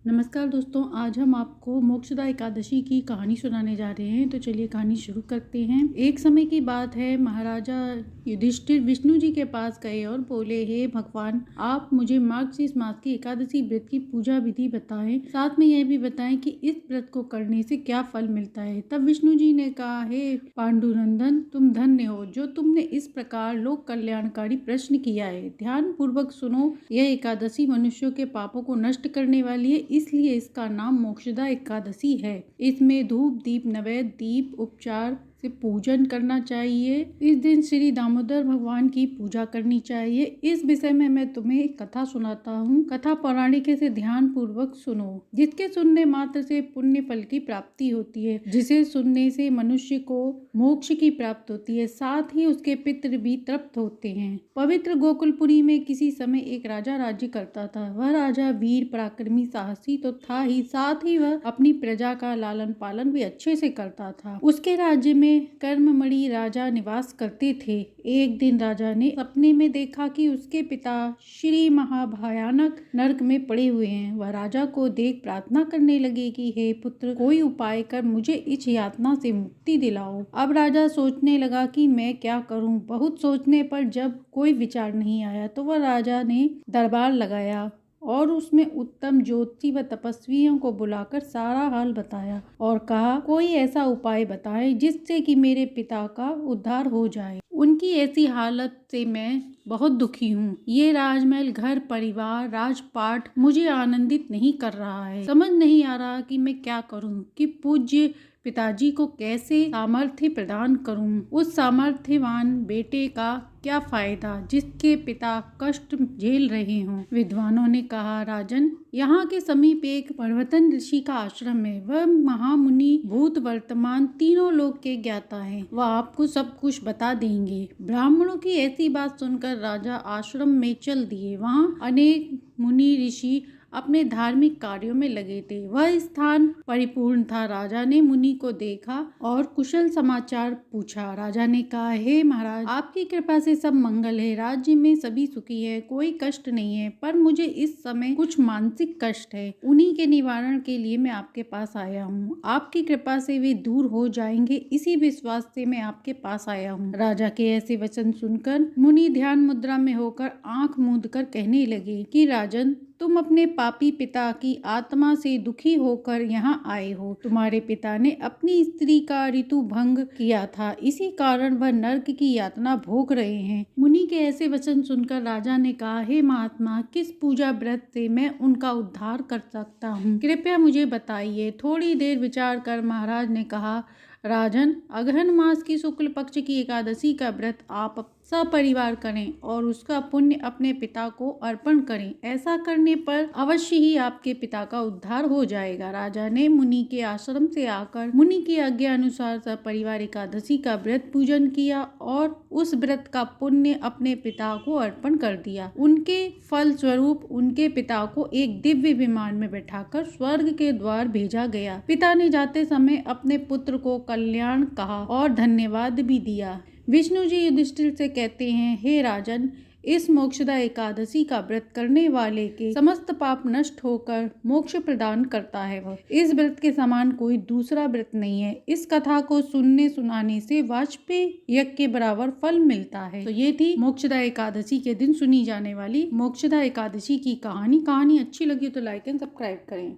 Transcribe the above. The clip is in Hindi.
नमस्कार दोस्तों, आज हम आपको मोक्षदा एकादशी की कहानी सुनाने जा रहे हैं। तो चलिए कहानी शुरू करते हैं। एक समय की बात है, महाराजा युधिष्ठिर विष्णु जी के पास गए और बोले, हे भगवान, आप मुझे मार्गशीर्ष मास की एकादशी व्रत की पूजा विधि बताएं, साथ में यह भी बताएं कि इस व्रत को करने से क्या फल मिलता है। तब विष्णु जी ने कहा, हे पांडुनंदन, तुम धन्य हो जो तुमने इस प्रकार लोक कल्याणकारी प्रश्न किया है। ध्यान पूर्वक सुनो, यह एकादशी मनुष्यों के पापों को नष्ट करने वाली है, इसलिए इसका नाम मोक्षदा एकादशी है। इसमें धूप दीप नैवेद्य दीप उपचार से पूजन करना चाहिए। इस दिन श्री दामोदर भगवान की पूजा करनी चाहिए। इस विषय में मैं तुम्हें एक कथा सुनाता हूँ। कथा पौराणिक से ध्यान पूर्वक सुनो। जिसके सुनने मात्र से पुण्य फल की प्राप्ति होती है, जिसे सुनने से मनुष्य को मोक्ष की प्राप्ति होती है, साथ ही उसके पितृ भी तृप्त होते हैं। पवित्र गोकुलपुरी में किसी समय एक राजा राज्य करता था। वह राजा वीर पराक्रमी साहसी तो था ही, साथ ही वह अपनी प्रजा का लालन पालन भी अच्छे से करता था। उसके राज्य में कर्ममणि राजा निवास करते थे। एक दिन राजा ने सपने में देखा कि उसके पिता श्री महाभयानक नरक में पड़े हुए हैं। वह राजा को देख प्रार्थना करने लगे कि हे पुत्र, कोई उपाय कर मुझे इस यातना से मुक्ति दिलाओ। अब राजा सोचने लगा कि मैं क्या करूं। बहुत सोचने पर जब कोई विचार नहीं आया तो वह राजा ने दरबार लगाया और उसमें उत्तम ज्योतिषी व तपस्वियों को बुलाकर सारा हाल बताया और कहा, कोई ऐसा उपाय बताए जिससे कि मेरे पिता का उद्धार हो जाए। उनकी ऐसी हालत से मैं बहुत दुखी हूँ। ये राजमहल, घर परिवार, राजपाट मुझे आनंदित नहीं कर रहा है। समझ नहीं आ रहा कि मैं क्या करूँ, कि पूज्य पिताजी को कैसे सामर्थ्य प्रदान करूं। उस सामर्थ्यवान बेटे का क्या फायदा जिसके पिता कष्ट झेल रहे हों। विद्वानों ने कहा, राजन, यहाँ के समीप एक पर्वतन ऋषि का आश्रम है। वह महामुनि भूत वर्तमान तीनों लोक के ज्ञाता हैं। वह आपको सब कुछ बता देंगे। ब्राह्मणों की ऐसी बात सुनकर राजा आश्रम में चल दिए। वहाँ अनेक मुनि ऋषि अपने धार्मिक कार्यों में लगे थे। वह स्थान परिपूर्ण था। राजा ने मुनि को देखा और कुशल समाचार पूछा। राजा ने कहा, हे महाराज, आपकी कृपा से सब मंगल है। राज्य में सभी सुखी है, कोई कष्ट नहीं है, पर मुझे इस समय कुछ मानसिक कष्ट है। उन्हीं के निवारण के लिए मैं आपके पास आया हूँ। आपकी कृपा से वे दूर हो जाएंगे, इसी विश्वास से मैं आपके पास आया हूँ। राजा के ऐसे वचन सुनकर मुनि ध्यान मुद्रा में होकर आंख मूंद कर कहने लगे कि राजन, तुम अपने पापी पिता की आत्मा से दुखी होकर यहाँ आए हो। तुम्हारे पिता ने अपनी स्त्री का ऋतु भंग किया था, इसी कारण वह नरक की यातना भोग रहे हैं। मुनि के ऐसे वचन सुनकर राजा ने कहा, हे महात्मा, किस पूजा व्रत से मैं उनका उद्धार कर सकता हूँ? कृपया मुझे बताइए। थोड़ी देर विचार कर महाराज ने कहा, राजन, अगहन मास की शुक्ल पक्ष की एकादशी का व्रत आप सपरिवार करें और उसका पुण्य अपने पिता को अर्पण करें। ऐसा करने पर अवश्य ही आपके पिता का उद्धार हो जाएगा। राजा ने मुनि के आश्रम से आकर मुनि की आज्ञा अनुसार सपरिवार एकादशी का व्रत पूजन किया और उस व्रत का पुण्य अपने पिता को अर्पण कर दिया। उनके फल स्वरूप उनके पिता को एक दिव्य विमान में बैठाकर स्वर्ग के द्वार भेजा गया। पिता ने जाते समय अपने पुत्र को कल्याण कहा और धन्यवाद भी दिया। विष्णु जी युधिष्ठिर से कहते हैं, हे राजन, इस मोक्षदा एकादशी का व्रत करने वाले के समस्त पाप नष्ट होकर मोक्ष प्रदान करता है। वह इस व्रत के समान कोई दूसरा व्रत नहीं है। इस कथा को सुनने सुनाने से वाजपेयी यज्ञ के बराबर फल मिलता है। तो ये थी मोक्षदा एकादशी के दिन सुनी जाने वाली मोक्षदा एकादशी की कहानी। कहानी अच्छी लगी तो लाइक एंड सब्सक्राइब करें।